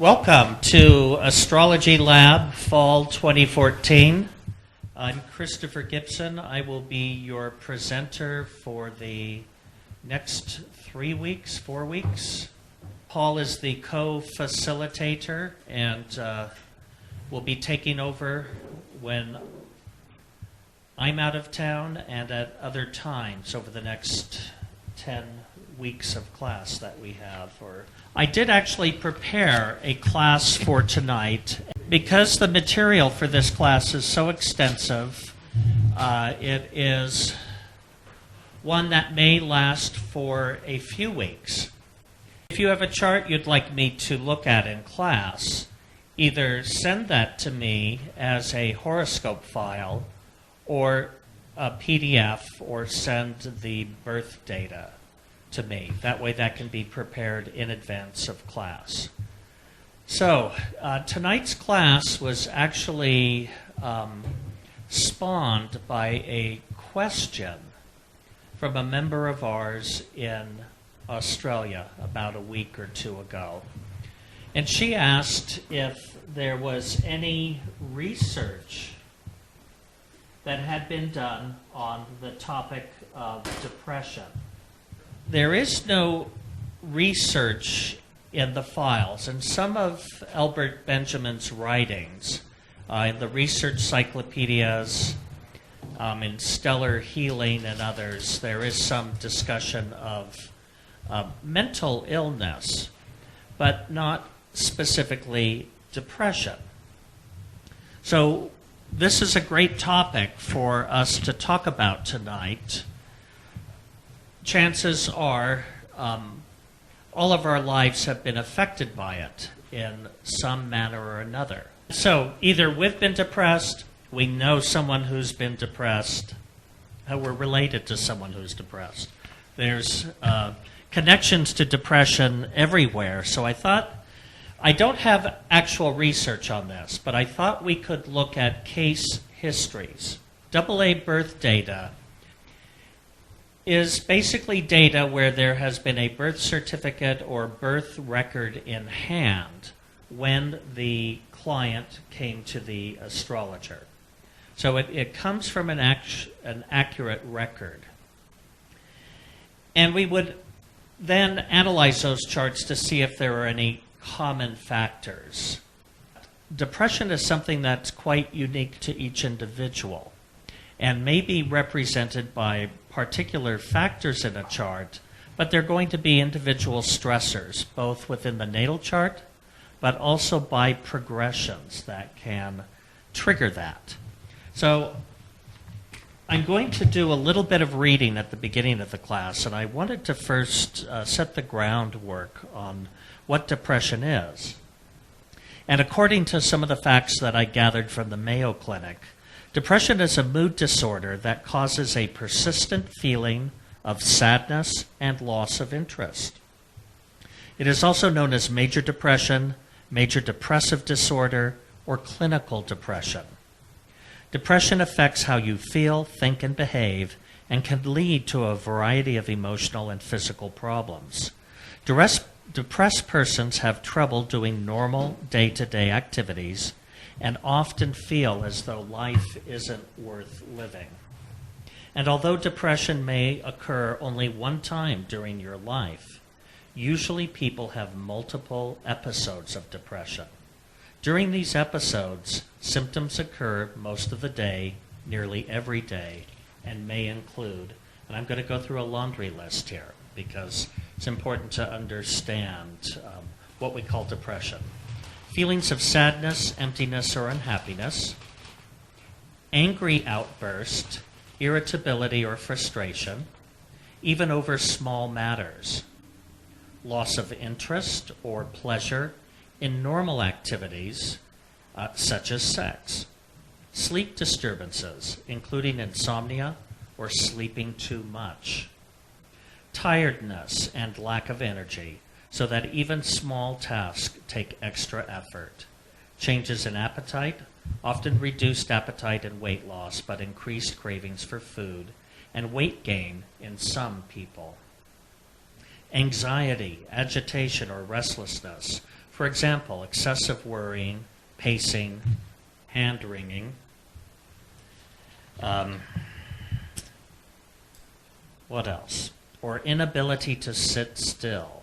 Welcome to Astrology Lab Fall 2014. I'm Christopher Gibson. I will be your presenter for the next 4 weeks. Paul is the co-facilitator and will be taking over when I'm out of town and at other times over the next 10 weeks of class that we have. I did actually prepare a class for tonight. Because the material for this class is so extensive, it is one that may last for a few weeks. If you have a chart you'd like me to look at in class, either send that to me as a horoscope file or a PDF, or send the birth data to me. That way that can be prepared in advance of class. So tonight's class was actually spawned by a question from a member of ours in Australia about a week or two ago. And she asked if there was any research that had been done on the topic of depression. There is no research in the files, and some of Albert Benjamin's writings in the research cyclopedias, in Stellar Healing and others, there is some discussion of mental illness, but not specifically depression. So this is a great topic for us to talk about tonight. Chances are all of our lives have been affected by it in some manner or another. So either we've been depressed, we know someone who's been depressed, we're related to someone who's depressed. There's connections to depression everywhere. So I thought, I don't have actual research on this, but I thought we could look at case histories. AA birth data is basically data where there has been a birth certificate or birth record in hand when the client came to the astrologer. So it comes from an accurate record. And we would then analyze those charts to see if there are any common factors. Depression is something that's quite unique to each individual and may be represented by particular factors in a chart, but they're going to be individual stressors, both within the natal chart, but also by progressions that can trigger that. So I'm going to do a little bit of reading at the beginning of the class, and I wanted to first set the groundwork on what depression is. And according to some of the facts that I gathered from the Mayo Clinic, depression is a mood disorder that causes a persistent feeling of sadness and loss of interest. It is also known as major depression, major depressive disorder, or clinical depression. Depression affects how you feel, think, and behave, and can lead to a variety of emotional and physical problems. Depressed persons have trouble doing normal day-to-day activities and often feel as though life isn't worth living. And although depression may occur only one time during your life, usually people have multiple episodes of depression. During these episodes, symptoms occur most of the day, nearly every day, and may include, and I'm going to go through a laundry list here because it's important to understand what we call depression. Feelings of sadness, emptiness, or unhappiness, angry outburst, irritability or frustration, even over small matters, loss of interest or pleasure in normal activities such as sex, sleep disturbances, including insomnia or sleeping too much, tiredness and lack of energy, so that even small tasks take extra effort. Changes in appetite, often reduced appetite and weight loss, but increased cravings for food, and weight gain in some people. Anxiety, agitation, or restlessness. For For example, excessive worrying, pacing, hand-wringing. What else? Or inability to sit still.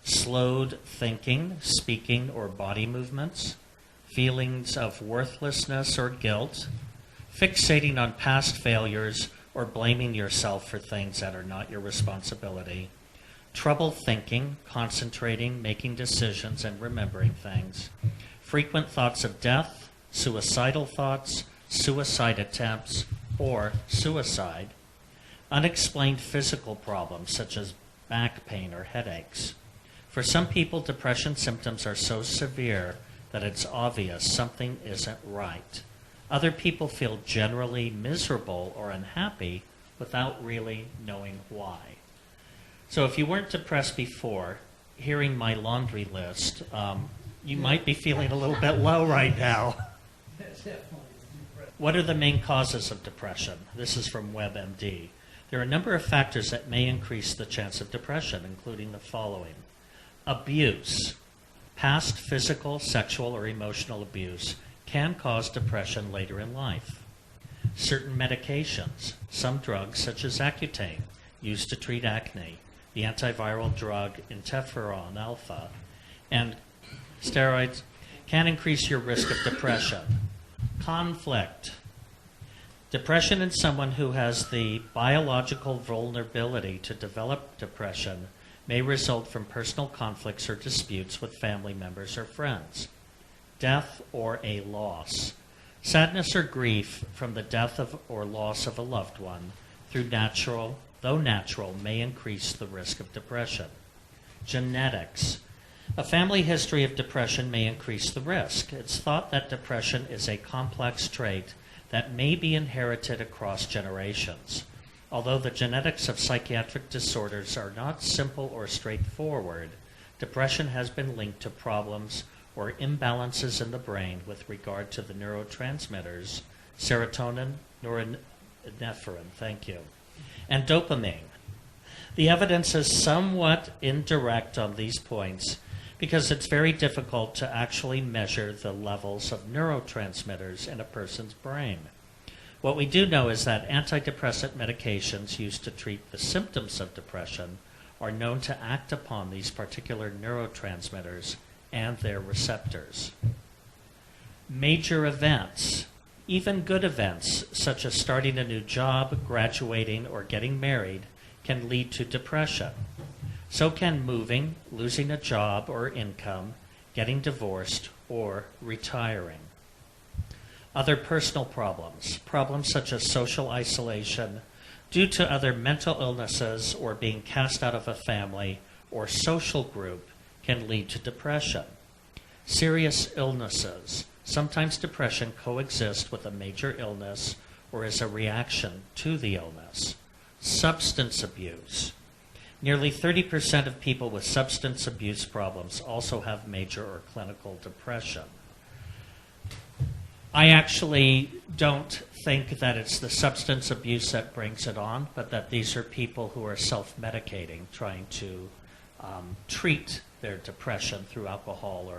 Slowed thinking, speaking, or body movements. Feelings of worthlessness or guilt. Fixating on past failures or blaming yourself for things that are not your responsibility. Trouble thinking, concentrating, making decisions, and remembering things. Frequent thoughts of death, suicidal thoughts, suicide attempts, or suicide. Unexplained physical problems such as back pain or headaches. For some people, depression symptoms are so severe that it's obvious something isn't right. Other people feel generally miserable or unhappy without really knowing why. So if you weren't depressed before, hearing my laundry list, you might be feeling a little bit low right now. What are the main causes of depression? This is from WebMD. There are a number of factors that may increase the chance of depression, including the following. Abuse. Past physical, sexual, or emotional abuse can cause depression later in life. Certain medications, some drugs such as Accutane, used to treat acne, the antiviral drug interferon alpha, and steroids can increase your risk of depression. Conflict. Depression in someone who has the biological vulnerability to develop depression may result from personal conflicts or disputes with family members or friends. Death or a loss. Sadness or grief from the death of or loss of a loved one, though natural, may increase the risk of depression. Genetics. A family history of depression may increase the risk. It's thought that depression is a complex trait that may be inherited across generations. Although the genetics of psychiatric disorders are not simple or straightforward, depression has been linked to problems or imbalances in the brain with regard to the neurotransmitters serotonin, norepinephrine, and dopamine. The evidence is somewhat indirect on these points because it's very difficult to actually measure the levels of neurotransmitters in a person's brain. What we do know is that antidepressant medications used to treat the symptoms of depression are known to act upon these particular neurotransmitters and their receptors. Major events, even good events, such as starting a new job, graduating, or getting married, can lead to depression. So can moving, losing a job or income, getting divorced, or retiring. Other personal problems such as social isolation, due to other mental illnesses or being cast out of a family or social group, can lead to depression. Serious illnesses. Sometimes depression coexists with a major illness or is a reaction to the illness. Substance abuse. Nearly 30% of people with substance abuse problems also have major or clinical depression. I actually don't think that it's the substance abuse that brings it on, but that these are people who are self-medicating, trying to treat their depression through alcohol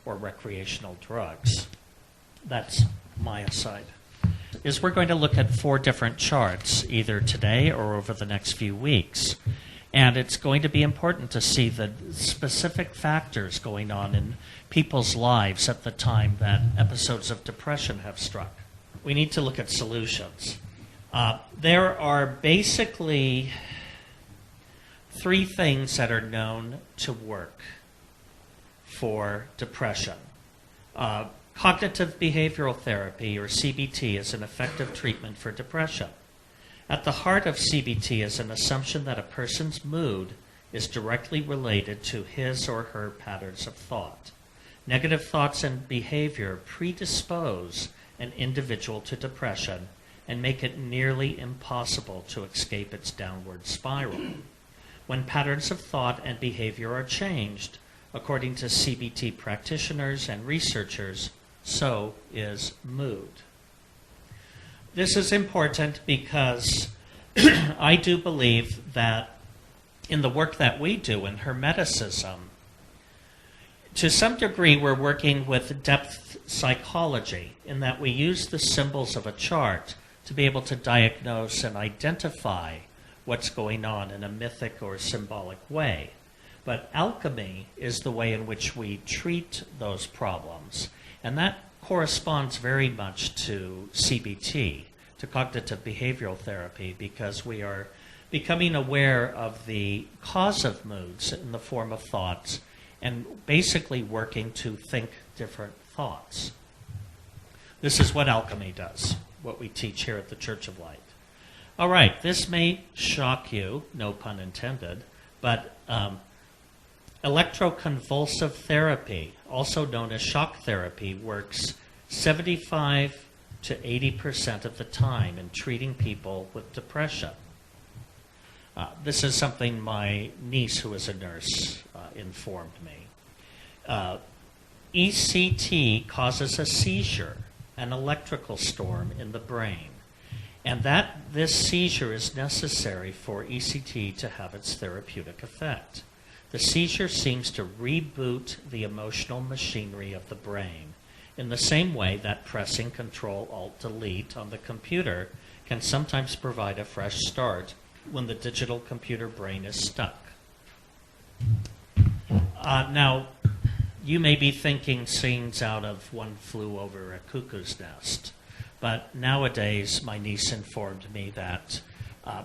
or recreational drugs. That's my aside. We're going to look at 4 different charts, either today or over the next few weeks. And it's going to be important to see the specific factors going on in people's lives at the time that episodes of depression have struck. We need to look at solutions. There are basically 3 things that are known to work for depression. Cognitive behavioral therapy, or CBT, is an effective treatment for depression. At the heart of CBT is an assumption that a person's mood is directly related to his or her patterns of thought. Negative thoughts and behavior predispose an individual to depression and make it nearly impossible to escape its downward spiral. When patterns of thought and behavior are changed, according to CBT practitioners and researchers, so is mood. This is important because I do believe that in the work that we do in Hermeticism, To some degree, we're working with depth psychology in that we use the symbols of a chart to be able to diagnose and identify what's going on in a mythic or symbolic way. But alchemy is the way in which we treat those problems, and that corresponds very much to CBT, to cognitive behavioral therapy, because we are becoming aware of the cause of moods in the form of thoughts and basically working to think different thoughts. This is what alchemy does, what we teach here at the Church of Light. All right, this may shock you, no pun intended, but electroconvulsive therapy, also known as shock therapy, works 75 to 80% of the time in treating people with depression. This is something my niece, who is a nurse, informed me. ECT causes a seizure, an electrical storm in the brain, and this seizure is necessary for ECT to have its therapeutic effect. The seizure seems to reboot the emotional machinery of the brain in the same way that pressing Control-Alt-Delete on the computer can sometimes provide a fresh start when the digital computer brain is stuck. Now, you may be thinking scenes out of One Flew Over a Cuckoo's Nest, but nowadays my niece informed me that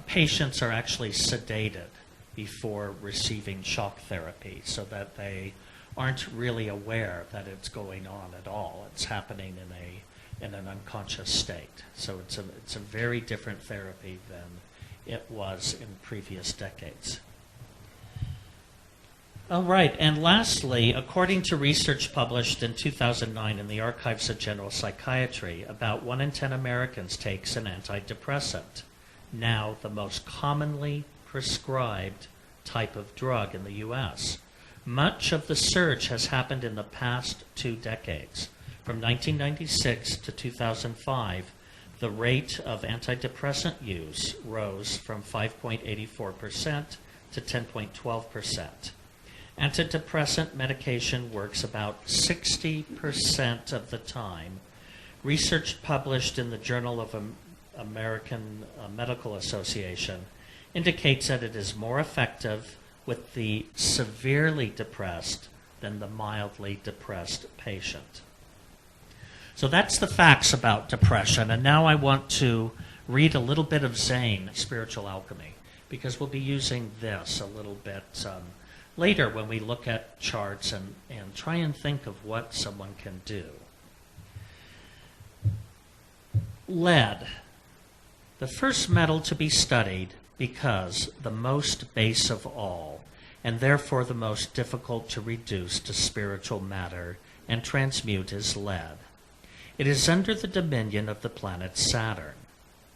patients are actually sedated before receiving shock therapy so that they aren't really aware that it's going on at all. It's happening in an unconscious state. So it's a very different therapy than it was in previous decades. All right, and lastly, according to research published in 2009 in the Archives of General Psychiatry, about 1 in 10 Americans takes an antidepressant, now the most commonly prescribed type of drug in the U.S. Much of the surge has happened in the past 2 decades. From 1996 to 2005, the rate of antidepressant use rose from 5.84% to 10.12%. Antidepressant medication works about 60% of the time. Research published in the Journal of American Medical Association indicates that it is more effective with the severely depressed than the mildly depressed patient. So that's the facts about depression. And now I want to read a little bit of Zane, Spiritual Alchemy, because we'll be using this a little bit later when we look at charts and try and think of what someone can do. Lead, the first metal to be studied because the most base of all, and therefore the most difficult to reduce to spiritual matter and transmute, is lead. It is under the dominion of the planet Saturn.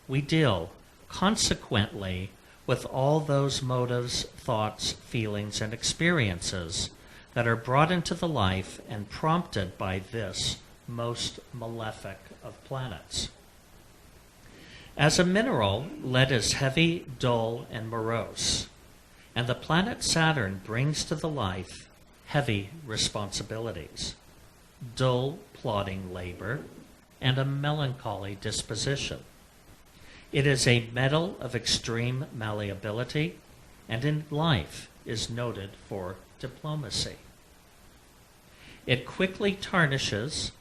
We deal, consequently, with all those motives, thoughts, feelings, and experiences that are brought into the life and prompted by this most malefic of planets. As a mineral, lead is heavy, dull, and morose, and the planet Saturn brings to the life heavy responsibilities, dull, plodding labor, and a melancholy disposition. It is a metal of extreme malleability, and in life is noted for diplomacy. It quickly tarnishes,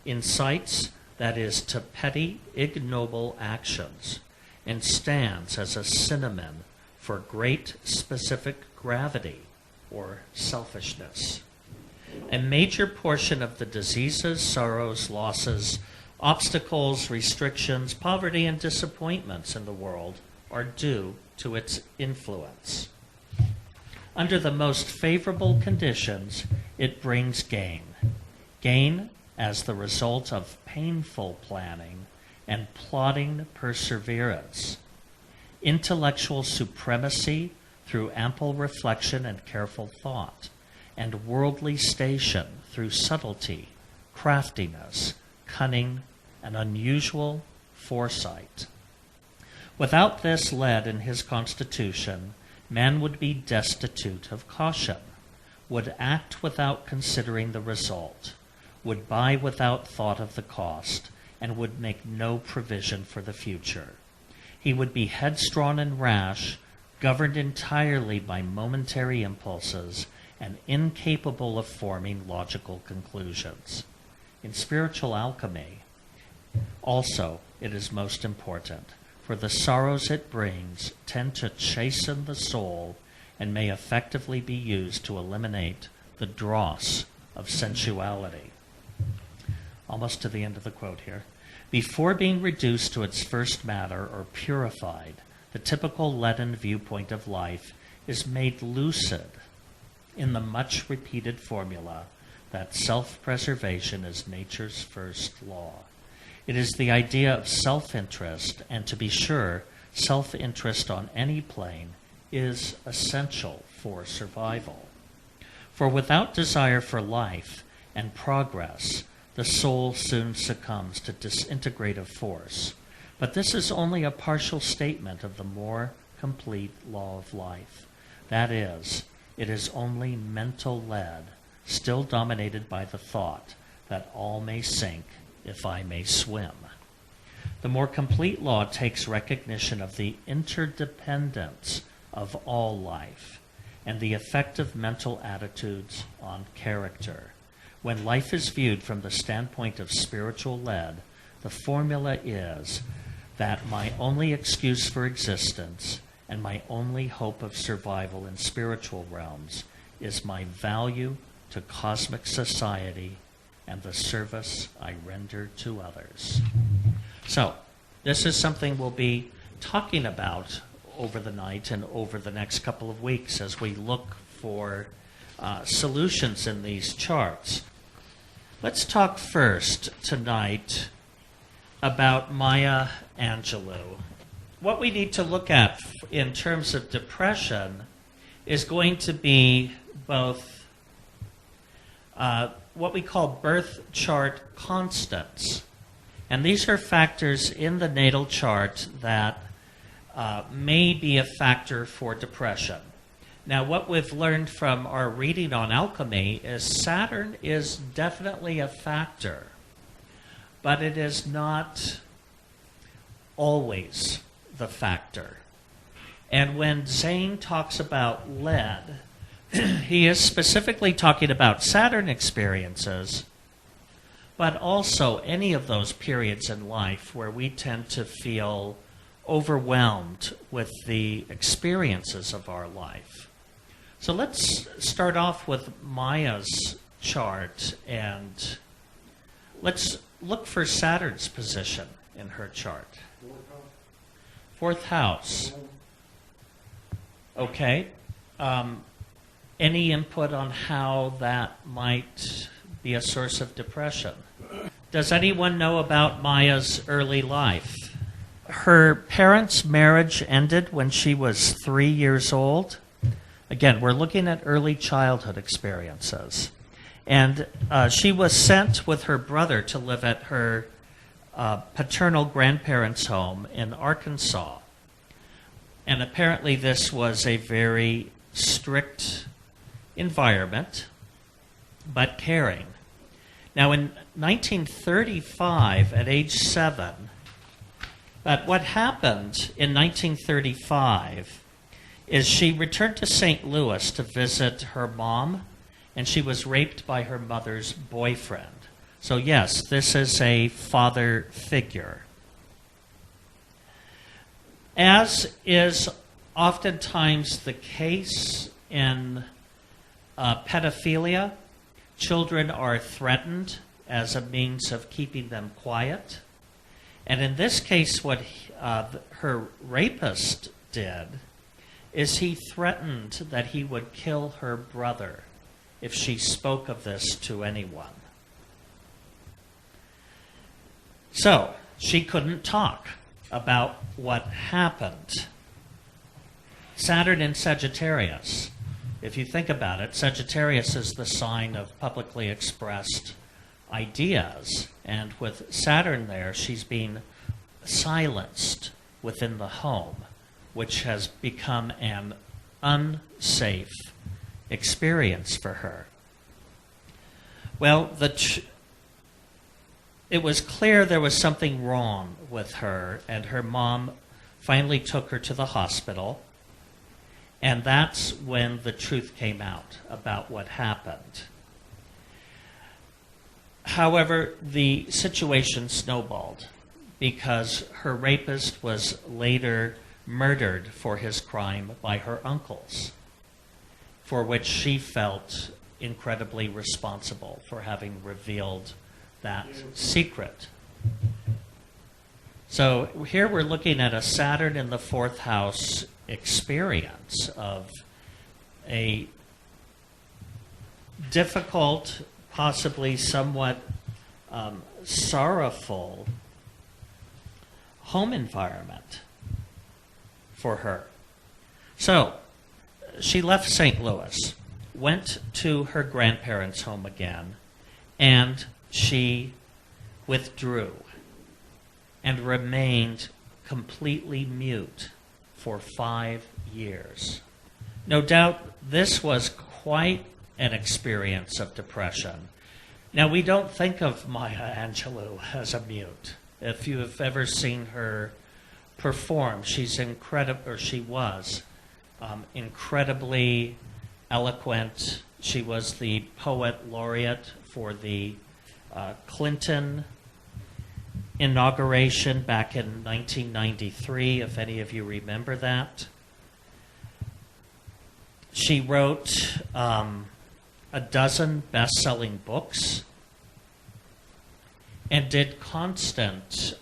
incites, that is, to petty, ignoble actions, and stands as a synonym for great specific gravity or selfishness. A major portion of the diseases, sorrows, losses, obstacles, restrictions, poverty, and disappointments in the world are due to its influence. Under the most favorable conditions, it brings gain. Gain as the result of painful planning and plodding perseverance. Intellectual supremacy through ample reflection and careful thought, and worldly station through subtlety, craftiness, cunning, and unusual foresight. Without this lead in his constitution, man would be destitute of caution. would act without considering the result, would buy without thought of the cost, and would make no provision for the future. He would be headstrong and rash, governed entirely by momentary impulses, and incapable of forming logical conclusions. In spiritual alchemy, also, it is most important, for the sorrows it brings tend to chasten the soul and may effectively be used to eliminate the dross of sensuality. Almost to the end of the quote here. Before being reduced to its first matter or purified, the typical leaden viewpoint of life is made lucid in the much repeated formula that self-preservation is nature's first law. It is the idea of self-interest, and to be sure, self-interest on any plane is essential for survival. For without desire for life and progress, the soul soon succumbs to disintegrative force. But this is only a partial statement of the more complete law of life. That is, it is only mental lead, still dominated by the thought that all may sink if I may swim. The more complete law takes recognition of the interdependence of all life and the effect of mental attitudes on character. When life is viewed from the standpoint of spiritual lead, the formula is that my only excuse for existence and my only hope of survival in spiritual realms is my value to cosmic society and the service I render to others. So, this is something we'll be talking about over the night and over the next couple of weeks as we look for solutions in these charts. Let's talk first tonight about Maya Angelou. What we need to look at in terms of depression is going to be both what we call birth chart constants. And these are factors in the natal chart that may be a factor for depression. Now, what we've learned from our reading on alchemy is Saturn is definitely a factor, but it is not always the factor. And when Zane talks about lead, he is specifically talking about Saturn experiences, but also any of those periods in life where we tend to feel overwhelmed with the experiences of our life. So let's start off with Maya's chart, and let's look for Saturn's position in her chart. Fourth house. Okay. Any input on how that might be a source of depression? Does anyone know about Maya's early life? Her parents' marriage ended when she was 3 years old. Again, we're looking at early childhood experiences. And she was sent with her brother to live at her paternal grandparents' home in Arkansas. And apparently this was a very strict environment, but caring. Now, in 1935, at age 7, but what happened in 1935 is she returned to St. Louis to visit her mom, and she was raped by her mother's boyfriend. So yes, this is a father figure. As is oftentimes the case in pedophilia, children are threatened as a means of keeping them quiet. And in this case, what her rapist did is he threatened that he would kill her brother if she spoke of this to anyone. So, she couldn't talk about what happened. Saturn in Sagittarius. If you think about it, Sagittarius is the sign of publicly expressed ideas. And with Saturn there, she's being silenced within the home, which has become an unsafe experience for her. Well, it was clear there was something wrong with her, and her mom finally took her to the hospital, and that's when the truth came out about what happened. However, the situation snowballed because her rapist was later murdered for his crime by her uncles, for which she felt incredibly responsible for having revealed that secret. So here we're looking at a Saturn in the fourth house experience of a difficult, possibly somewhat sorrowful home environment for her. So she left St. Louis, went to her grandparents' home again, and she withdrew and remained completely mute for 5 years. No doubt this was quite an experience of depression. Now, we don't think of Maya Angelou as a mute. If you have ever seen her perform, she's incredible, or she was incredibly eloquent. She was the poet laureate for the Clinton inauguration back in 1993, if any of you remember that. She wrote a dozen best-selling books and did constant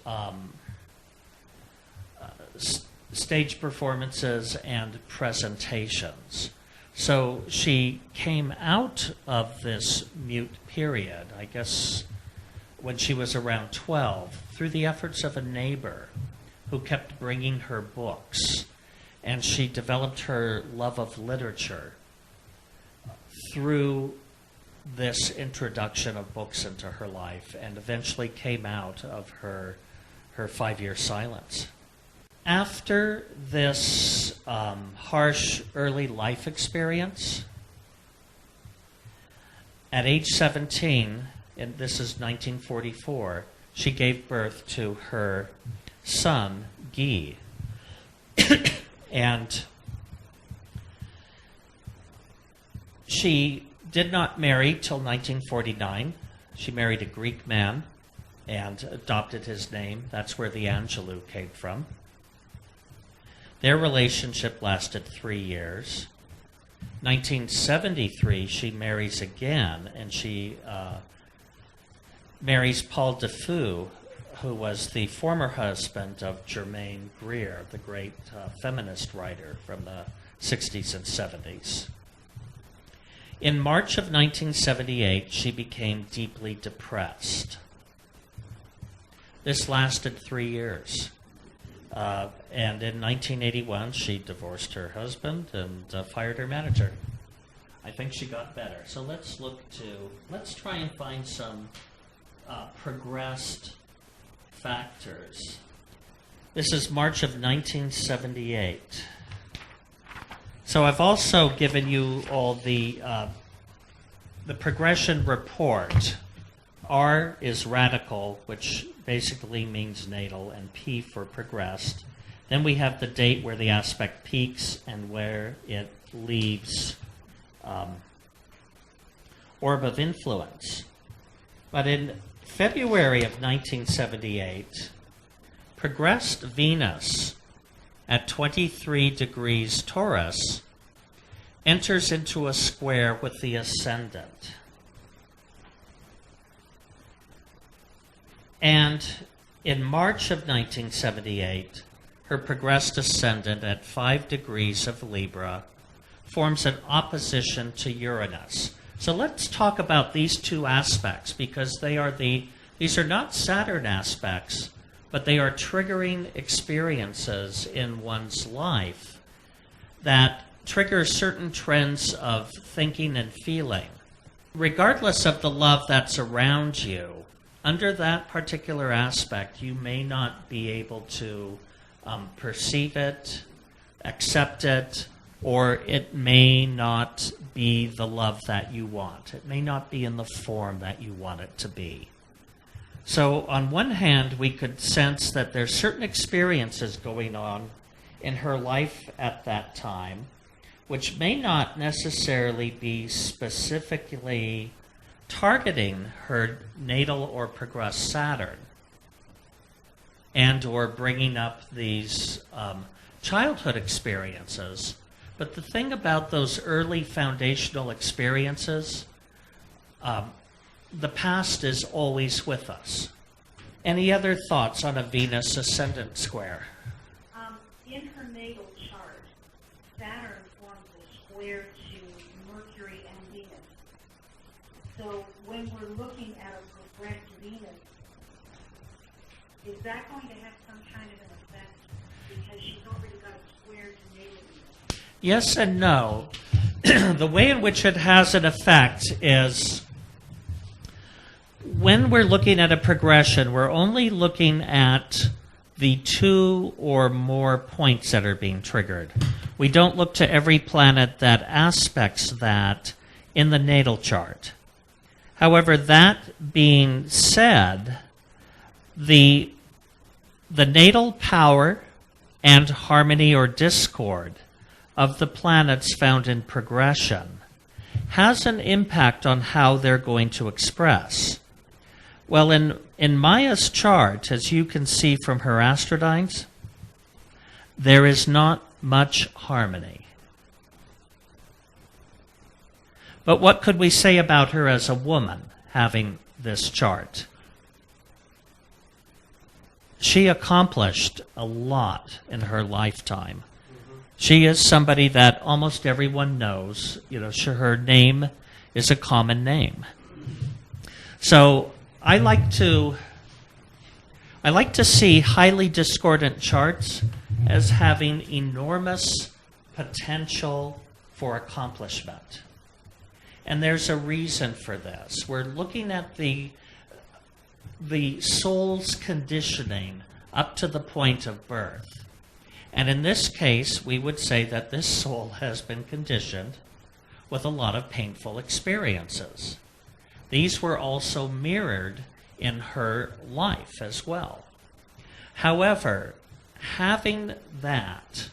stage performances and presentations. So she came out of this mute period, I guess, when she was around 12, through the efforts of a neighbor who kept bringing her books. And she developed her love of literature through this introduction of books into her life, and eventually came out of her 5-year silence. After this harsh early life experience, at age 17, and this is 1944, she gave birth to her son, Guy. And she did not marry till 1949. She married a Greek man and adopted his name. That's where the Angelou came from. Their relationship lasted 3 years. 1973, she marries again, and she marries Paul Defoe, who was the former husband of Germaine Greer, the great feminist writer from the 60s and 70s. In March of 1978, she became deeply depressed. This lasted 3 years. And in 1981, she divorced her husband and fired her manager. I think she got better. So let's try and find some progressed factors. This is March of 1978. So I've also given you all the progression report. R is radical, which basically means natal, and P for progressed. Then we have the date where the aspect peaks and where it leaves orb of influence. But in February of 1978, progressed Venus at 23 degrees Taurus enters into a square with the ascendant. And in March of 1978, her progressed ascendant at 5 degrees of Libra forms an opposition to Uranus. So let's talk about these two aspects, because these are not Saturn aspects, but they are triggering experiences in one's life that trigger certain trends of thinking and feeling. Regardless of the love that's around you, under that particular aspect, you may not be able to perceive it, accept it, or it may not be the love that you want. It may not be in the form that you want it to be. So on one hand, we could sense that there's certain experiences going on in her life at that time, which may not necessarily be specifically targeting her natal or progressed Saturn, and or bringing up these childhood experiences. But the thing about those early foundational experiences, the past is always with us. Any other thoughts on a Venus ascendant square? In her natal chart, Saturn forms a square to Mercury and Venus. So when we're looking at a progressed Venus, is that going to have some kind of an effect because she's already got a square to natal Venus? Yes and no. The way in which it has an effect is when we're looking at a progression, we're only looking at the 2 or more points that are being triggered. We don't look to every planet that aspects that in the natal chart. However, that being said, the natal power and harmony or discord of the planets found in progression has an impact on how they're going to express. Well, in Maya's chart, as you can see from her astrodynes, there is not much harmony. But what could we say about her as a woman having this chart? She accomplished a lot in her lifetime. She is somebody that almost everyone knows. Her name is a common name. So I like to see highly discordant charts as having enormous potential for accomplishment. And there's a reason for this. We're looking at the soul's conditioning up to the point of birth. And in this case, we would say that this soul has been conditioned with a lot of painful experiences. These were also mirrored in her life as well. However, having that,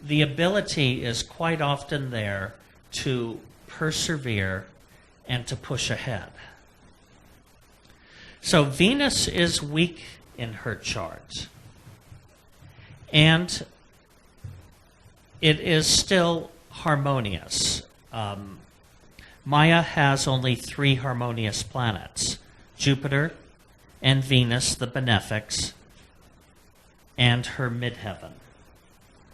the ability is quite often there to persevere and to push ahead. So Venus is weak in her chart. And it is still harmonious. Maya has only 3 harmonious planets: Jupiter and Venus, the benefics, and her midheaven.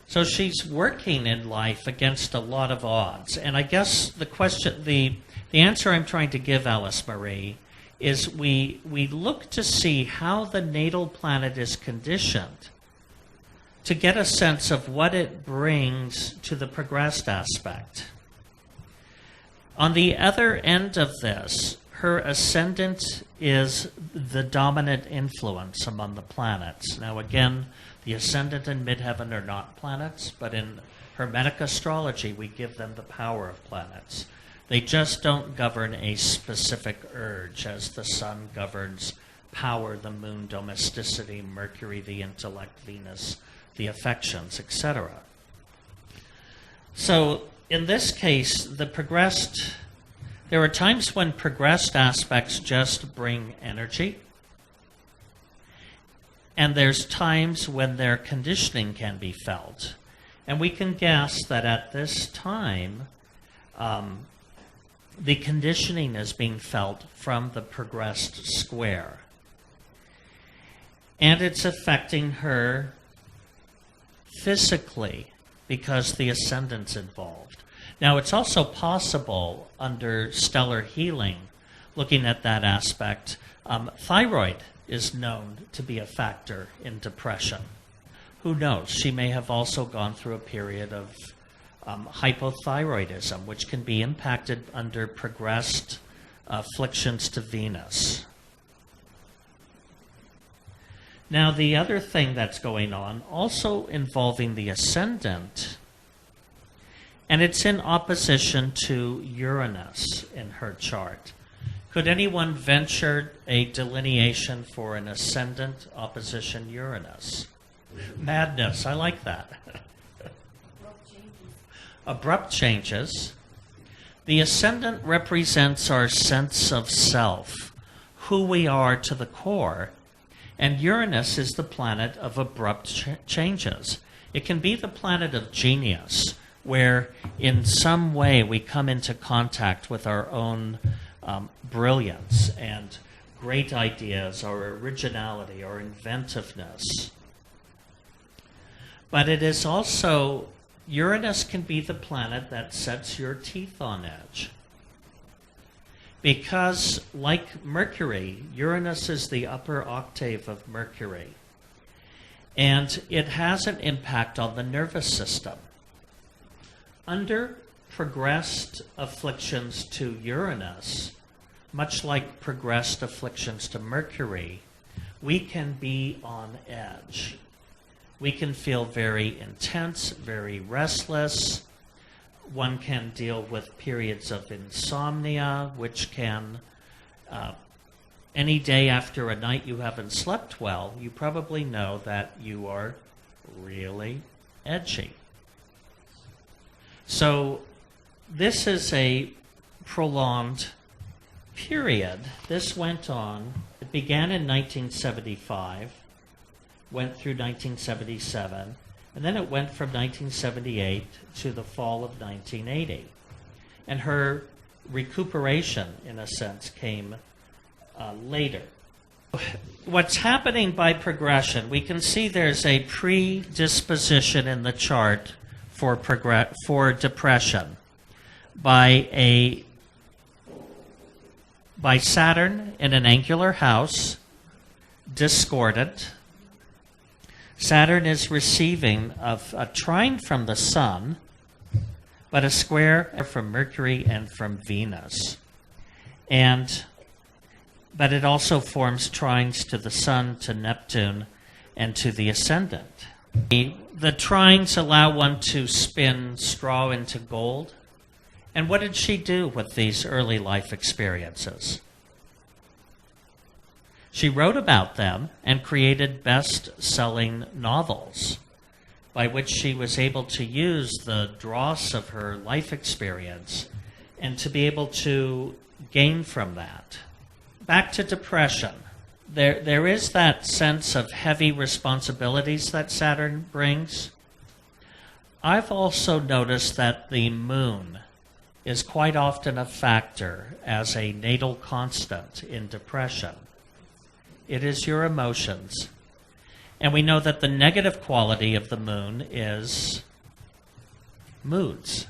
So she's working in life against a lot of odds. And I guess the answer I'm trying to give, Alice Marie, is we look to see how the natal planet is conditioned to get a sense of what it brings to the progressed aspect. On the other end of this, her ascendant is the dominant influence among the planets. Now again, the ascendant and midheaven are not planets, but in Hermetic astrology, we give them the power of planets. They just don't govern a specific urge, as the sun governs power, the moon, domesticity, Mercury, the intellect, Venus, the affections, etc. So in this case, there are times when progressed aspects just bring energy, and there's times when their conditioning can be felt. And we can guess that at this time, the conditioning is being felt from the progressed square. And it's affecting her physically because the ascendant's involved. Now, it's also possible under stellar healing, looking at that aspect, thyroid is known to be a factor in depression. Who knows? She may have also gone through a period of hypothyroidism, which can be impacted under progressed afflictions to Venus. Now, the other thing that's going on, also involving the ascendant, And it's in opposition to Uranus in her chart. Could anyone venture a delineation for an ascendant opposition Uranus? Madness, I like that. Abrupt changes. The ascendant represents our sense of self, who we are to the core, and Uranus is the planet of abrupt changes. It can be the planet of genius, where in some way we come into contact with our own brilliance and great ideas, our originality, our inventiveness. But it is also, Uranus can be the planet that sets your teeth on edge. Because, like Mercury, Uranus is the upper octave of Mercury. And it has an impact on the nervous system. Under progressed afflictions to Uranus, much like progressed afflictions to Mercury, we can be on edge. We can feel very intense, very restless. One can deal with periods of insomnia, which can, any day after a night you haven't slept well, you probably know that you are really edgy. So this is a prolonged period. This went on, it began in 1975, went through 1977, and then it went from 1978 to the fall of 1980. And her recuperation, in a sense, came later. What's happening by progression, we can see there's a predisposition in the chart for depression by Saturn in an angular house, discordant. Saturn is receiving a trine from the Sun, but a square from Mercury and from Venus. But it also forms trines to the Sun, to Neptune, and to the ascendant. The trines allow one to spin straw into gold. And what did she do with these early life experiences? She wrote about them and created best-selling novels by which she was able to use the dross of her life experience and to be able to gain from that. Back to depression. There is that sense of heavy responsibilities that Saturn brings. I've also noticed that the moon is quite often a factor as a natal constant in depression. It is your emotions. And we know that the negative quality of the moon is moods.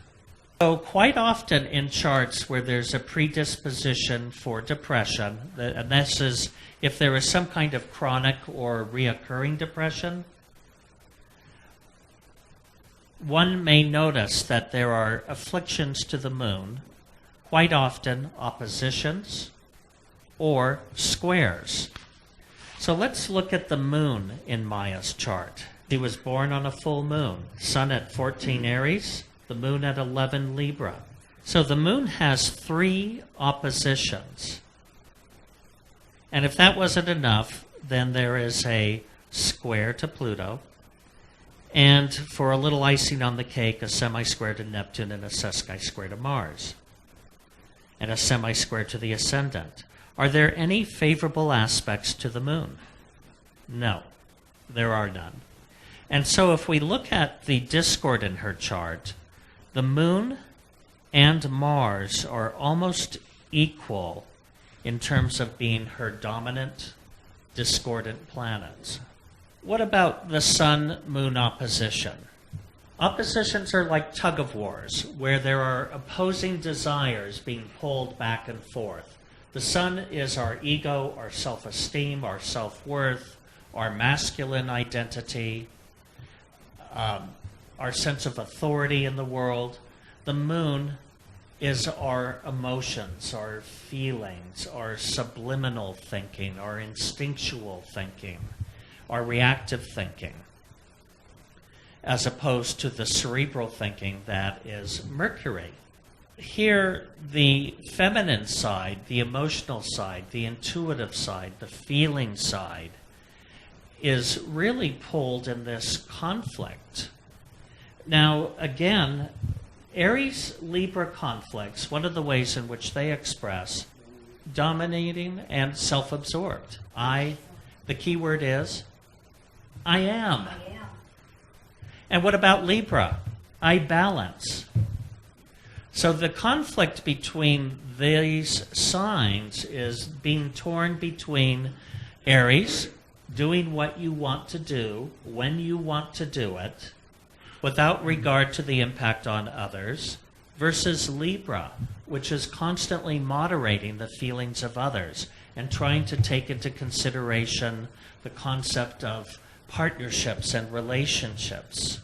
So quite often in charts where there's a predisposition for depression, and this is if there is some kind of chronic or reoccurring depression, one may notice that there are afflictions to the moon, quite often oppositions or squares. So let's look at the moon in Maya's chart. He was born on a full moon, sun at 14 Aries, the moon at 11 Libra. So the moon has 3 oppositions. And if that wasn't enough, then there is a square to Pluto, and for a little icing on the cake, a semi-square to Neptune and a sesqui-square to Mars, and a semi-square to the ascendant. Are there any favorable aspects to the moon? No, there are none. And so if we look at the discord in her chart, the moon and Mars are almost equal in terms of being her dominant discordant planets. What about the Sun-Moon opposition? Oppositions are like tug-of-wars, where there are opposing desires being pulled back and forth. The Sun is our ego, our self-esteem, our self-worth, our masculine identity, our sense of authority in the world. The Moon is our emotions, our feelings, our subliminal thinking, our instinctual thinking, our reactive thinking. as opposed to the cerebral thinking that is Mercury. Here, the feminine side, the emotional side, the intuitive side, the feeling side, is really pulled in this conflict. Now, again, Aries-Libra conflicts, one of the ways in which they express dominating and self-absorbed. The key word is, I am. And what about Libra? I balance. So the conflict between these signs is being torn between Aries, doing what you want to do, when you want to do it, without regard to the impact on others, versus Libra, which is constantly moderating the feelings of others and trying to take into consideration the concept of partnerships and relationships.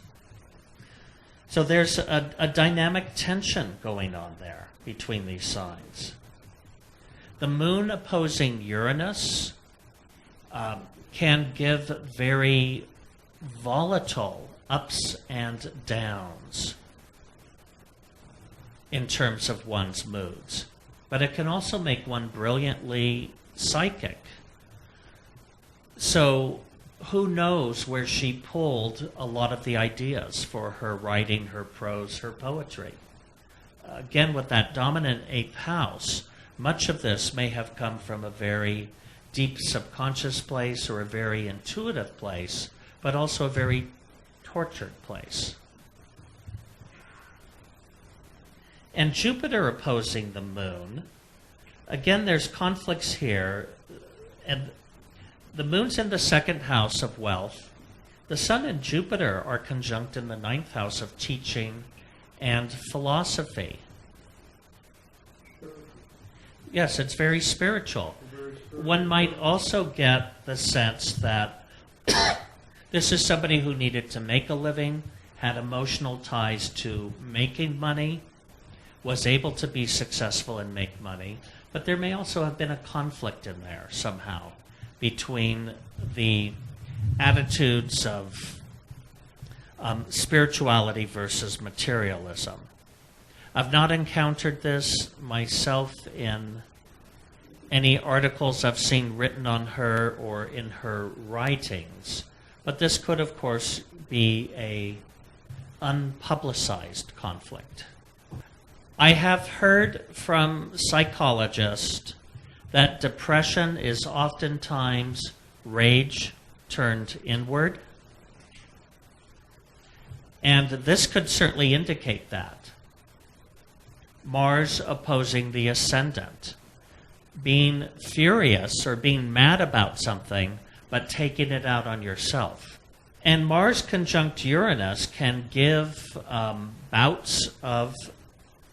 So there's a dynamic tension going on there between these signs. The moon opposing Uranus can give very volatile ups and downs in terms of one's moods. But it can also make one brilliantly psychic. So who knows where she pulled a lot of the ideas for her writing, her prose, her poetry. Again, with that dominant 8th house, much of this may have come from a very deep subconscious place or a very intuitive place, but also a very tortured place. And Jupiter opposing the moon, again, there's conflicts here, and the moon's in the 2nd house of wealth. The sun and Jupiter are conjunct in the 9th house of teaching and philosophy. Yes, it's very spiritual. One might also get the sense that this is somebody who needed to make a living, had emotional ties to making money, was able to be successful and make money, but there may also have been a conflict in there somehow between the attitudes of spirituality versus materialism. I've not encountered this myself in any articles I've seen written on her or in her writings, but this could, of course, be a unpublicized conflict. I have heard from psychologists that depression is oftentimes rage turned inward. And this could certainly indicate that. Mars opposing the ascendant. Being furious or being mad about something, but taking it out on yourself. And Mars conjunct Uranus can give bouts of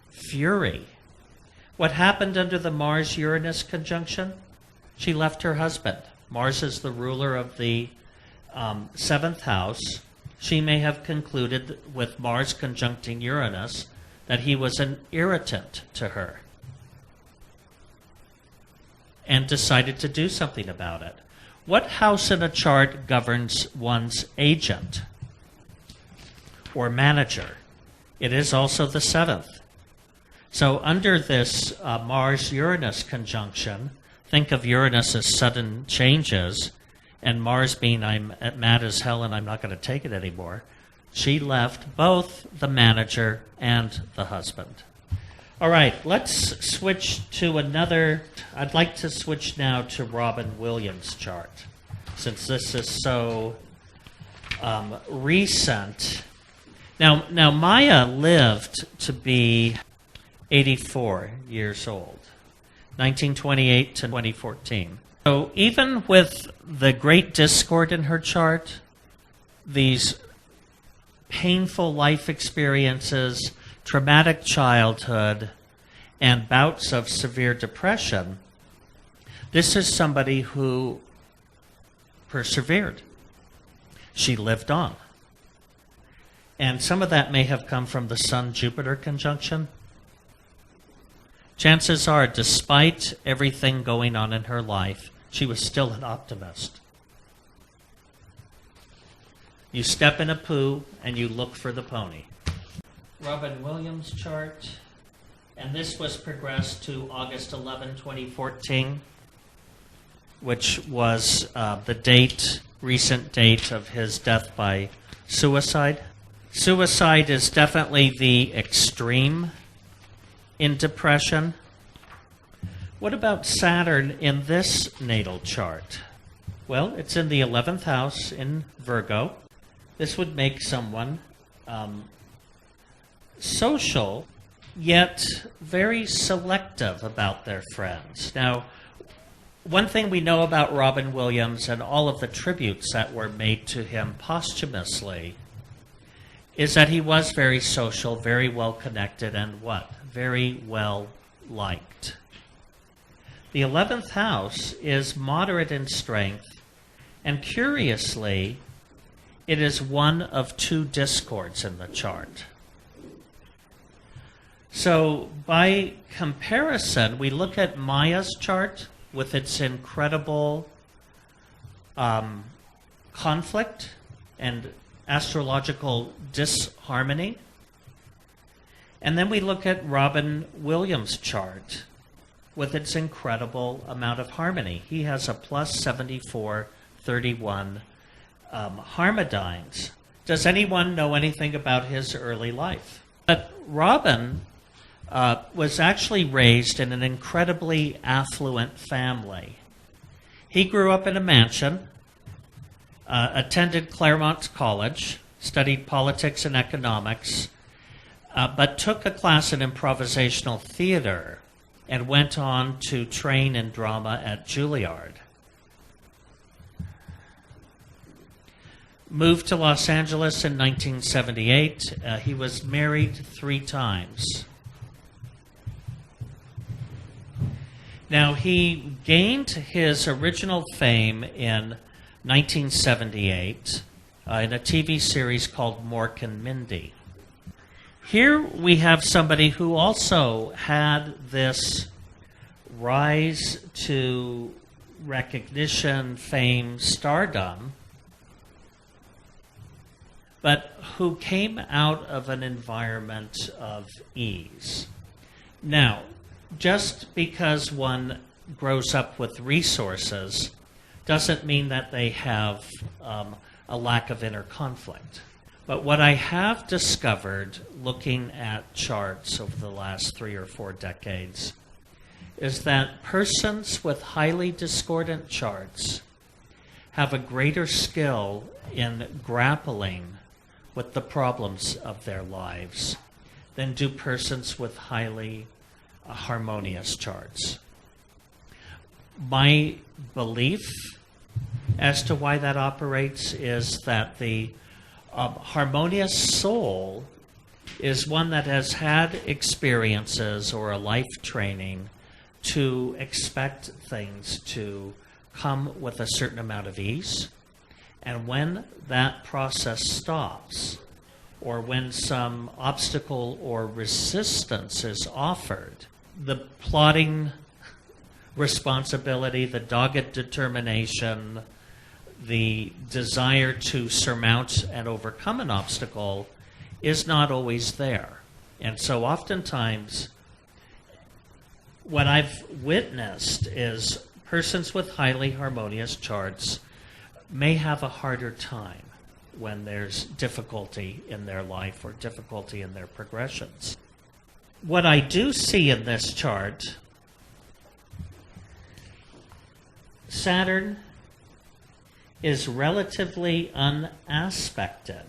fury. What happened under the Mars-Uranus conjunction? She left her husband. Mars is the ruler of the 7th house. She may have concluded with Mars conjuncting Uranus that he was an irritant to her and decided to do something about it. What house in a chart governs one's agent or manager? It is also the 7th. So under this Mars-Uranus conjunction, think of Uranus as sudden changes, and Mars being I'm mad as hell and I'm not going to take it anymore. She left both the manager and the husband. All right, let's switch to another. I'd like to switch now to Robin Williams' chart, since this is so recent. Now Maya lived to be 84 years old, 1928 to 2014. So even with the great discord in her chart, these painful life experiences, traumatic childhood, and bouts of severe depression, this is somebody who persevered. She lived on. And some of that may have come from the Sun-Jupiter conjunction. Chances are, despite everything going on in her life, she was still an optimist. You step in a poo and you look for the pony. Robin Williams chart, and this was progressed to August 11, 2014, which was the recent date of his death by suicide. Suicide is definitely the extreme in depression. What about Saturn in this natal chart? Well, it's in the 11th house in Virgo. This would make someone social, yet very selective about their friends. Now, one thing we know about Robin Williams and all of the tributes that were made to him posthumously is that he was very social, very well connected, and what? Very well liked. The 11th house is moderate in strength, and curiously, it is one of two discords in the chart. So by comparison, we look at Maya's chart with its incredible conflict and astrological disharmony. And then we look at Robin Williams' chart with its incredible amount of harmony. He has a plus 7431 harmodines. Does anyone know anything about his early life? But Robin was actually raised in an incredibly affluent family. He grew up in a mansion, attended Claremont College, studied politics and economics, but took a class in improvisational theater and went on to train in drama at Juilliard. Moved to Los Angeles in 1978. He was married 3 times. Now, he gained his original fame in 1978 in a TV series called Mork and Mindy. Here we have somebody who also had this rise to recognition, fame, stardom, but who came out of an environment of ease. Now, just because one grows up with resources doesn't mean that they have a lack of inner conflict. But what I have discovered looking at charts over the last 3 or 4 decades is that persons with highly discordant charts have a greater skill in grappling with the problems of their lives than do persons with highly harmonious charts. My belief as to why that operates is that the harmonious soul is one that has had experiences or a life training to expect things to come with a certain amount of ease. And when that process stops, or when some obstacle or resistance is offered, the plodding responsibility, the dogged determination, the desire to surmount and overcome an obstacle is not always there. And so oftentimes what I've witnessed is persons with highly harmonious charts may have a harder time when there's difficulty in their life or difficulty in their progressions. What I do see in this chart, Saturn is relatively unaspected.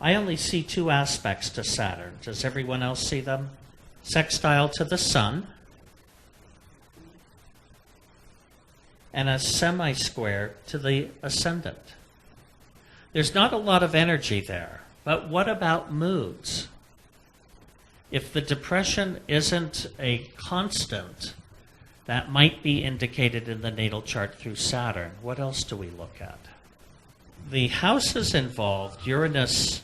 I only see 2 aspects to Saturn. Does everyone else see them? Sextile to the Sun and a semi-square to the ascendant. There's not a lot of energy there, but what about moods? If the depression isn't a constant, that might be indicated in the natal chart through Saturn. What else do we look at? The houses involved, Uranus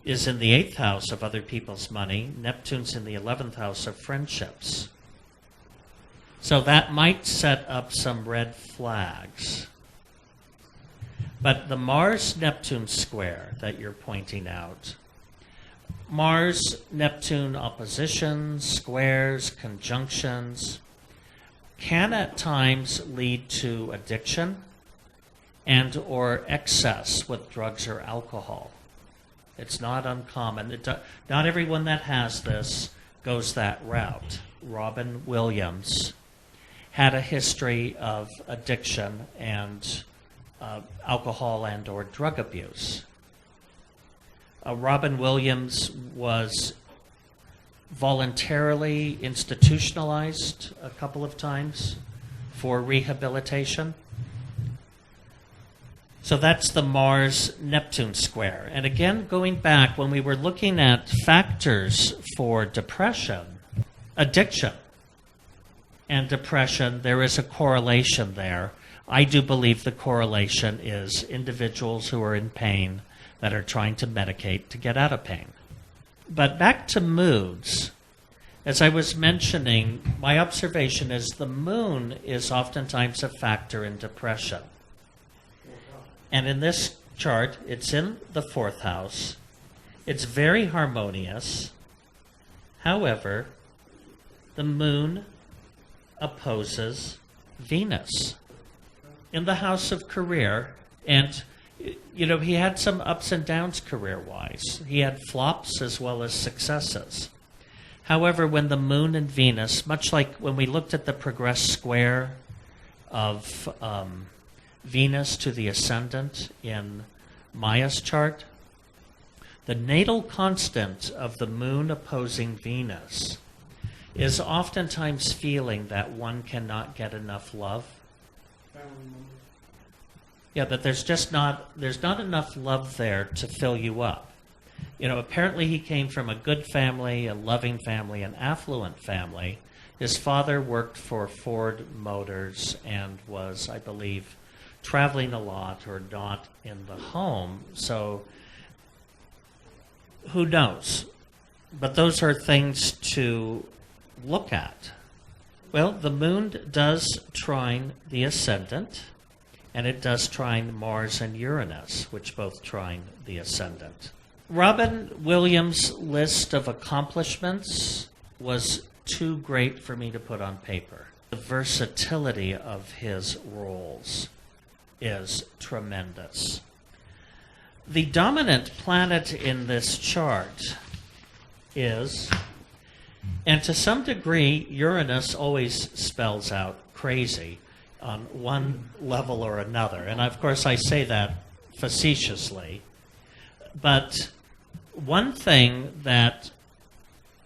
is in the 8th house of other people's money. Neptune's in the 11th house of friendships. So that might set up some red flags. But the Mars-Neptune square that you're pointing out, Mars-Neptune oppositions, squares, conjunctions, can at times lead to addiction and or excess with drugs or alcohol. It's not uncommon. Not everyone that has this goes that route. Robin Williams had a history of addiction and alcohol and or drug abuse. Robin Williams was voluntarily institutionalized a couple of times for rehabilitation. So that's the Mars-Neptune square. And again, going back, when we were looking at factors for depression, addiction and depression, there is a correlation there. I do believe the correlation is individuals who are in pain that are trying to medicate to get out of pain. But back to moods. As I was mentioning, my observation is the moon is oftentimes a factor in depression. And in this chart, it's in the 4th house. It's very harmonious. However, the moon opposes Venus in the house of career. And, you know, he had some ups and downs career-wise. He had flops as well as successes. However, when the moon and Venus, much like when we looked at the progressed square of Venus to the ascendant in Maya's chart, the natal constant of the moon opposing Venus is oftentimes feeling that one cannot get enough love. Yeah, that there's not enough love there to fill you up. You know, apparently he came from a good family, a loving family, an affluent family. His father worked for Ford Motors and was, I believe, traveling a lot or not in the home. So who knows? But those are things to look at. Well, the moon does trine the ascendant, and it does trine Mars and Uranus, which both trine the ascendant. Robin Williams' list of accomplishments was too great for me to put on paper. The versatility of his roles is tremendous. The dominant planet in this chart is, and to some degree, Uranus always spells out crazy on one level or another. And of course, I say that facetiously. But one thing that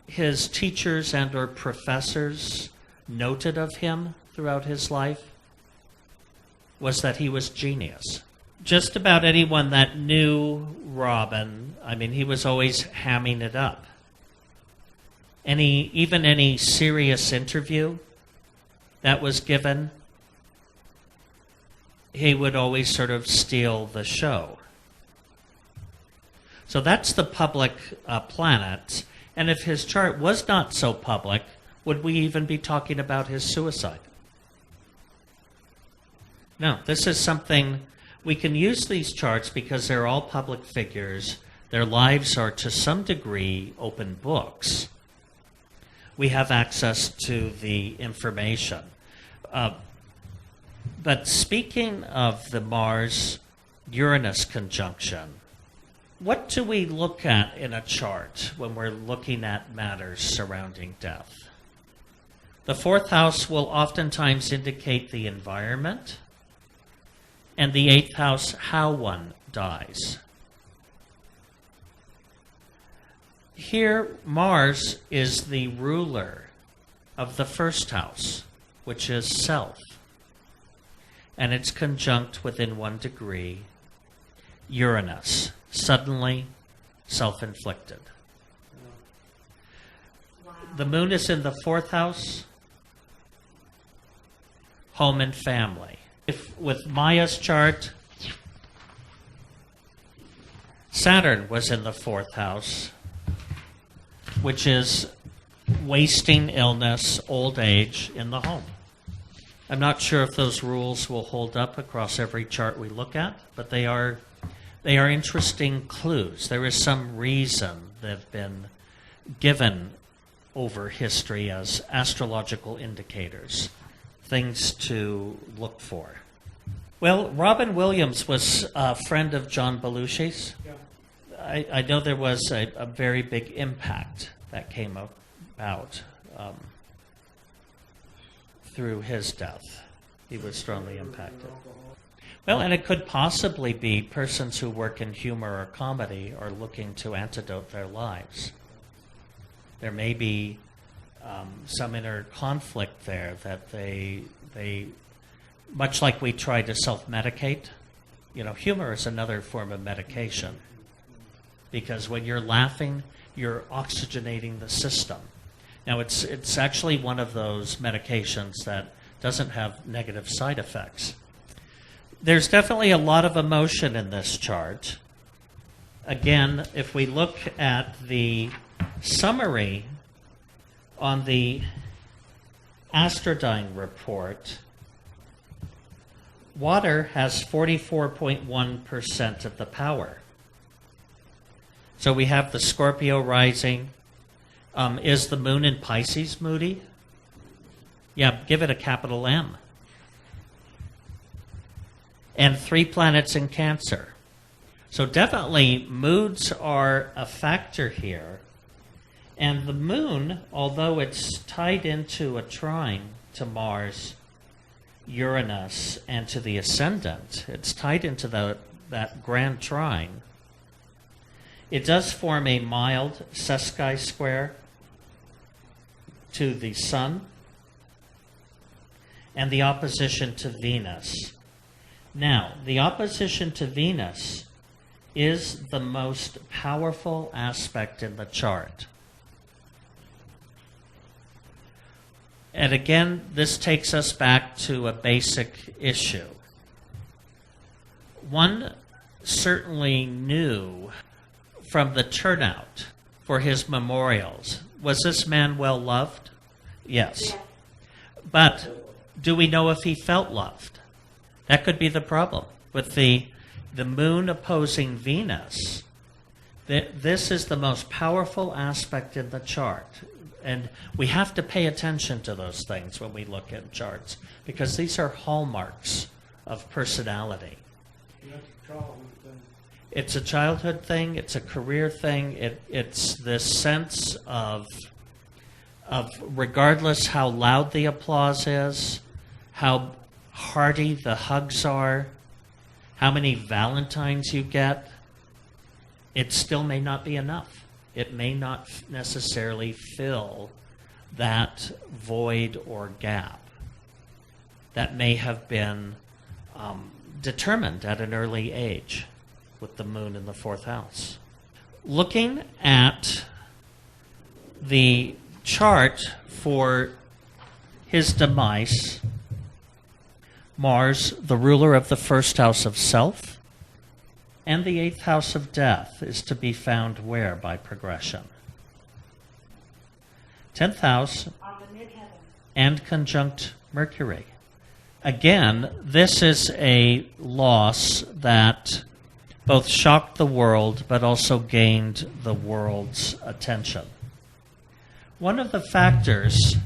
his teachers and or professors noted of him throughout his life was that he was genius. Just about anyone that knew Robin, I mean, he was always hamming it up. Even any serious interview that was given, he would always sort of steal the show. So that's the public planet. And if his chart was not so public, would we even be talking about his suicide? No, this is something, we can use these charts because they're all public figures. Their lives are to some degree open books. We have access to the information. But speaking of the Mars-Uranus conjunction, what do we look at in a chart when we're looking at matters surrounding death? The 4th house will oftentimes indicate the environment, and the 8th house, how one dies. Here, Mars is the ruler of the 1st house, which is self. And it's conjunct within 1 degree Uranus, suddenly self-inflicted. Wow. The moon is in the 4th house, home and family. If with Maya's chart, Saturn was in the 4th house, which is wasting, illness, old age in the home. I'm not sure if those rules will hold up across every chart we look at, but they are interesting clues. There is some reason they've been given over history as astrological indicators, things to look for. Well, Robin Williams was a friend of John Belushi's. Yeah. I know there was a very big impact that came about through his death. He was strongly impacted. Well, and it could possibly be persons who work in humor or comedy are looking to antidote their lives. There may be some inner conflict there that they much like we try to self-medicate. You know, humor is another form of medication because when you're laughing, you're oxygenating the system. Now, it's actually one of those medications that doesn't have negative side effects. There's definitely a lot of emotion in this chart. Again, if we look at the summary on the Astrology report, water has 44.1% of the power. So we have the Scorpio rising. Is the moon in Pisces moody? Yeah, give it a capital M. And 3 planets in Cancer. So definitely moods are a factor here. And the moon, although it's tied into a trine to Mars, Uranus, and to the ascendant, it's tied into that grand trine. It does form a mild sesqui square to the Sun and the opposition to Venus. Now, the opposition to Venus is the most powerful aspect in the chart. And again, this takes us back to a basic issue. One certainly knew from the turnout for his memorials. Was this man well loved? Yes. But do we know if he felt loved? That could be the problem. With the moon opposing Venus, this is the most powerful aspect in the chart. And we have to pay attention to those things when we look at charts, because these are hallmarks of personality. It's a childhood thing, it's a career thing, it's this sense of regardless how loud the applause is, how hearty the hugs are, how many Valentines you get, it still may not be enough. It may not necessarily fill that void or gap that may have been determined at an early age with the moon in the 4th house. Looking at the chart for his demise, Mars, the ruler of the 1st house of self, and the 8th house of death is to be found where by progression? 10th house and conjunct Mercury. Again, this is a loss that both shocked the world but also gained the world's attention. One of the factors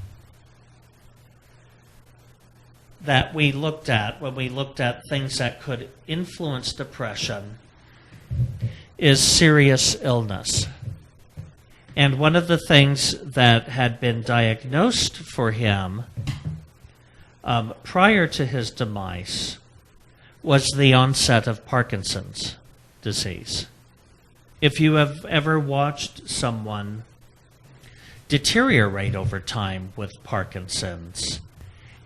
that we looked at when we looked at things that could influence depression is serious illness. And one of the things that had been diagnosed for him prior to his demise was the onset of Parkinson's disease. If you have ever watched someone deteriorate over time with Parkinson's,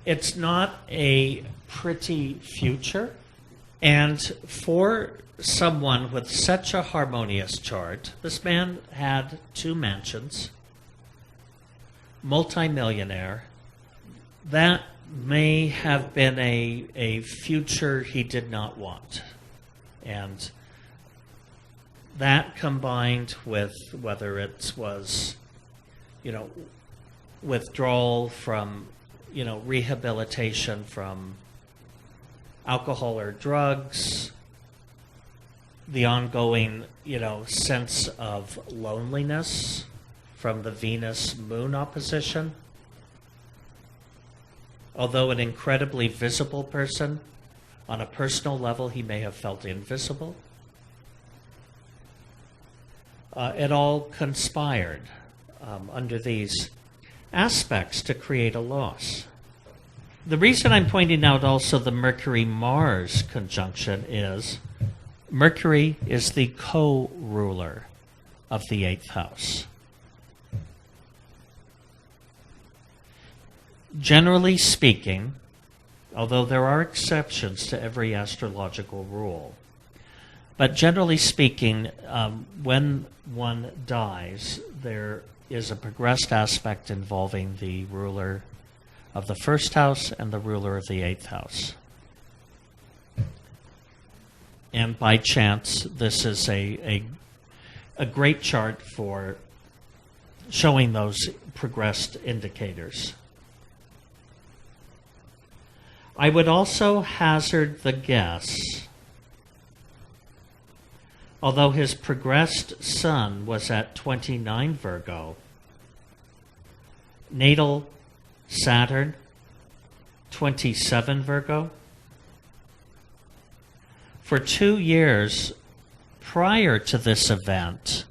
it's not a pretty future. And for someone with such a harmonious chart, this man had 2 mansions, multimillionaire, that may have been a future he did not want. And that combined with whether it was, withdrawal from, rehabilitation from alcohol or drugs, the ongoing, sense of loneliness from the Venus-Moon opposition. Although an incredibly visible person, on a personal level, he may have felt invisible. It all conspired under these aspects to create a loss. The reason I'm pointing out also the Mercury-Mars conjunction is Mercury is the co-ruler of the 8th house. Generally speaking, although there are exceptions to every astrological rule, but generally speaking, when one dies, there is a progressed aspect involving the ruler of the 1st house and the ruler of the 8th house. And by chance, this is a great chart for showing those progressed indicators. I would also hazard the guess, although his progressed sun was at 29 Virgo, natal Saturn, 27 Virgo. For 2 years prior to this event,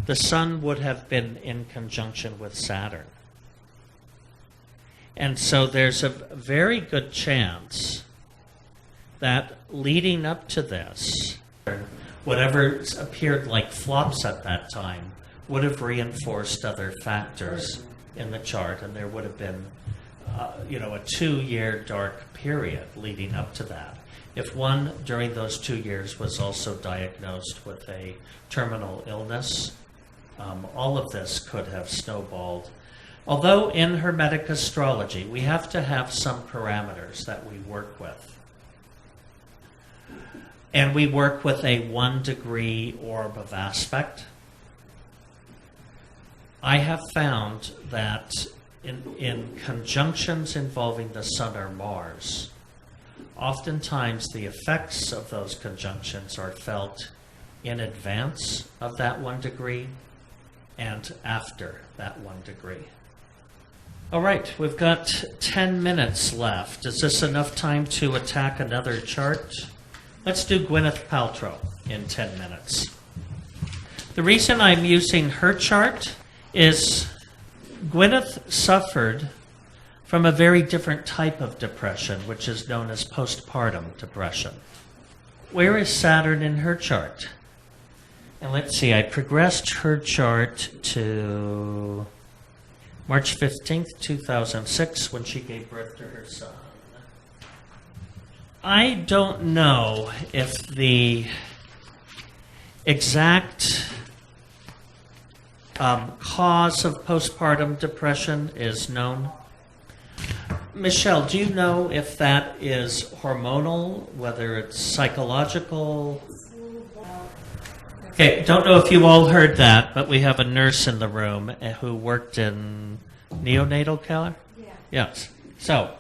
the sun would have been in conjunction with Saturn. And so there's a very good chance that leading up to this, whatever appeared like flops at that time would have reinforced other factors in the chart, and there would have been a 2-year dark period leading up to that. If one during those 2 years was also diagnosed with a terminal illness, all of this could have snowballed. Although in Hermetic astrology, we have to have some parameters that we work with. And we work with a 1-degree orb of aspect. I have found that in conjunctions involving the Sun or Mars, oftentimes the effects of those conjunctions are felt in advance of that 1 degree and after that 1 degree. All right, we've got 10 minutes left. Is this enough time to attack another chart? Let's do Gwyneth Paltrow in 10 minutes. The reason I'm using her chart is Gwyneth suffered from a very different type of depression, which is known as postpartum depression. Where is Saturn in her chart? And let's see, I progressed her chart to March 15th, 2006, when she gave birth to her son. I don't know if the exact cause of postpartum depression is known. Michelle, do you know if that is hormonal, whether it's psychological? Okay, don't know if you all heard that, but we have a nurse in the room who worked in neonatal care? Yeah. Yes. So,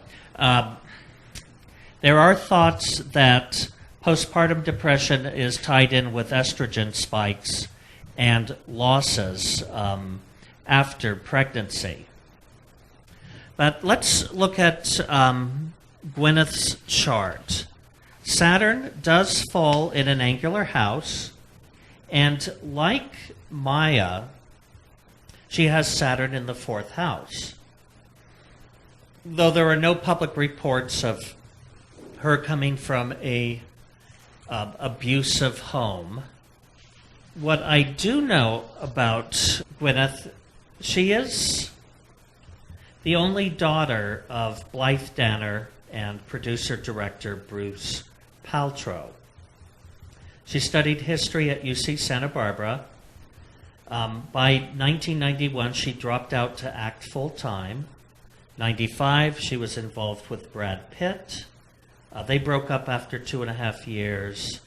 there are thoughts that postpartum depression is tied in with estrogen spikes and losses after pregnancy. But let's look at Gwyneth's chart. Saturn does fall in an angular house, and like Maya, she has Saturn in the 4th house. Though there are no public reports of her coming from a abusive home, what I do know about Gwyneth, she is the only daughter of Blythe Danner and producer-director Bruce Paltrow. She studied history at UC Santa Barbara. By 1991, she dropped out to act full-time. 95, she was involved with Brad Pitt. They broke up after 2.5 years.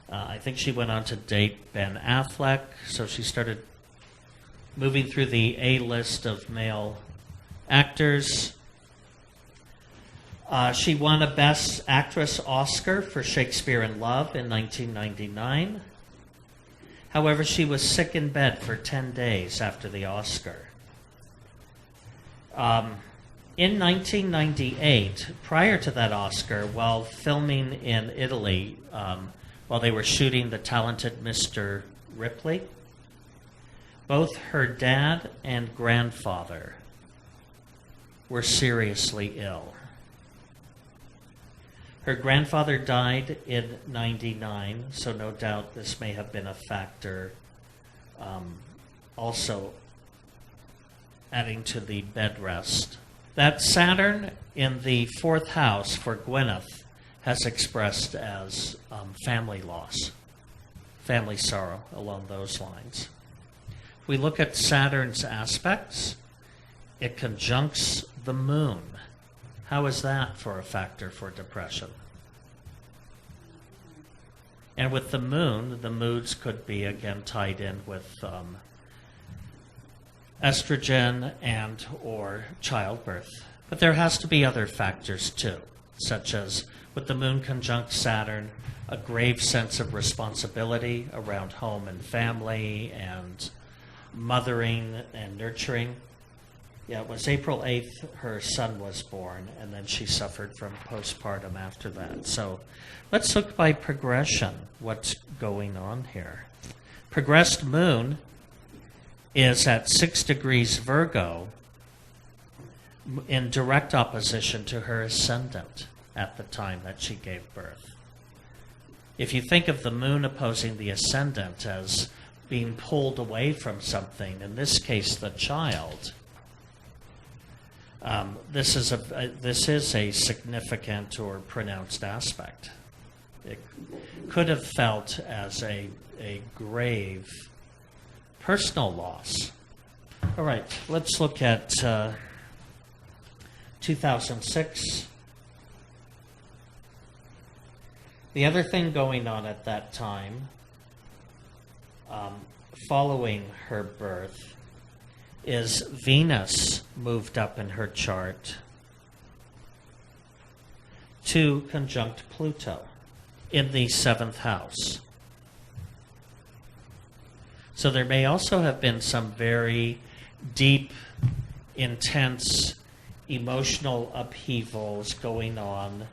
I think she went on to date Ben Affleck, so she started moving through the A-list of male actors. She won a Best Actress Oscar for Shakespeare in Love in 1999. However, she was sick in bed for 10 days after the Oscar. In 1998, prior to that Oscar, while filming in Italy, while they were shooting The Talented Mr. Ripley, both her dad and grandfather were seriously ill. Her grandfather died in '99, so no doubt this may have been a factor, also adding to the bed rest. That Saturn in the fourth house for Gwyneth has expressed as family loss, family sorrow, along those lines. If we look at Saturn's aspects, it conjuncts the moon. How is that for a factor for depression? And with the moon, the moods could be again tied in with estrogen and or childbirth. But there has to be other factors too, such as with the moon conjunct Saturn, a grave sense of responsibility around home and family and mothering and nurturing. Yeah, it was April 8th her son was born, and then she suffered from postpartum after that. So let's look by progression what's going on here. Progressed moon is at 6 degrees Virgo in direct opposition to her ascendant at the time that she gave birth. If you think of the moon opposing the ascendant as being pulled away from something, in this case the child, this is a significant or pronounced aspect. It could have felt as a grave personal loss. All right, let's look at 2006. The other thing going on at that time, following her birth, is Venus moved up in her chart to conjunct Pluto in the 7th house. So there may also have been some very deep, intense, emotional upheavals going on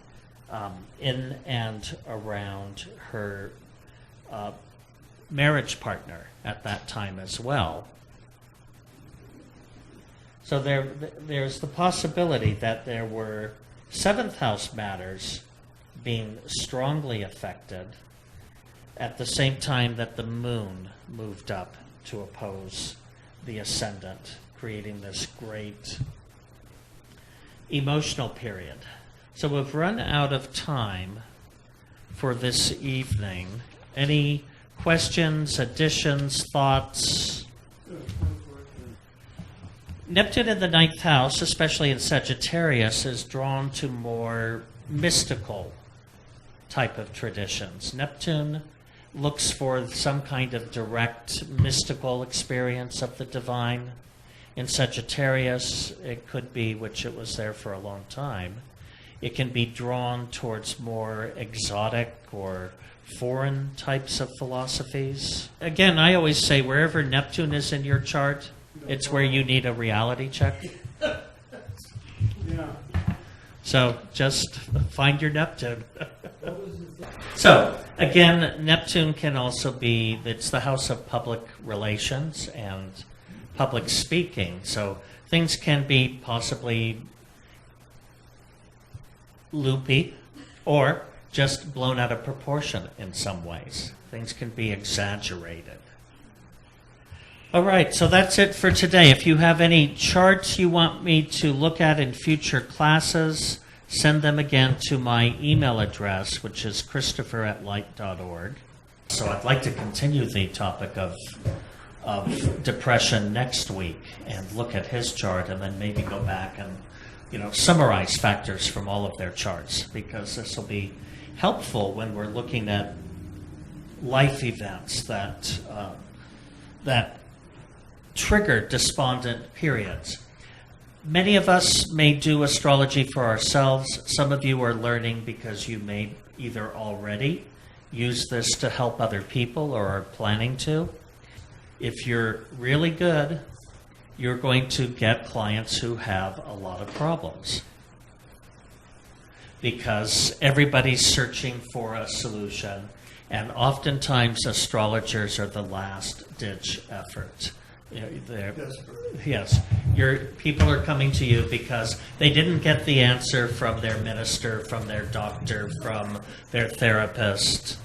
in and around her marriage partner at that time as well. So there's the possibility that there were 7th house matters being strongly affected at the same time that the moon moved up to oppose the ascendant, creating this great emotional period. So we've run out of time for this evening. Any questions, additions, thoughts? Neptune in the 9th house, especially in Sagittarius, is drawn to more mystical type of traditions. Neptune looks for some kind of direct mystical experience of the divine. In Sagittarius, it could be, which it was there for a long time, it can be drawn towards more exotic or foreign types of philosophies. Again, I always say wherever Neptune is in your chart, it's where you need a reality check. Yeah. So just find your Neptune. So again, Neptune can also be, it's the house of public relations and public speaking. So things can be possibly loopy or just blown out of proportion in some ways. Things can be exaggerated. All right, so that's it for today. If you have any charts you want me to look at in future classes, send them again to my email address, which is christopher@light.org. So I'd like to continue the topic of depression next week and look at his chart and then maybe go back and summarize factors from all of their charts, because this will be helpful when we're looking at life events that trigger despondent periods. Many of us may do astrology for ourselves. Some of you are learning because you may either already use this to help other people or are planning to. If you're really good, you're going to get clients who have a lot of problems because everybody's searching for a solution, and oftentimes astrologers are the last-ditch effort. Yes, people are coming to you because they didn't get the answer from their minister, from their doctor, from their therapist,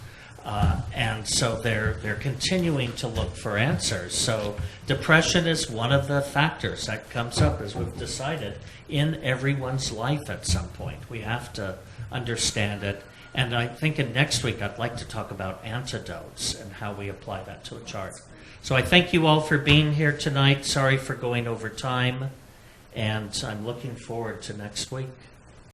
and so they're continuing to look for answers. So depression is one of the factors that comes up, as we've decided, in everyone's life at some point. We have to understand it. And I think in next week I'd like to talk about antidotes and how we apply that to a chart. So I thank you all for being here tonight. Sorry for going over time, and I'm looking forward to next week.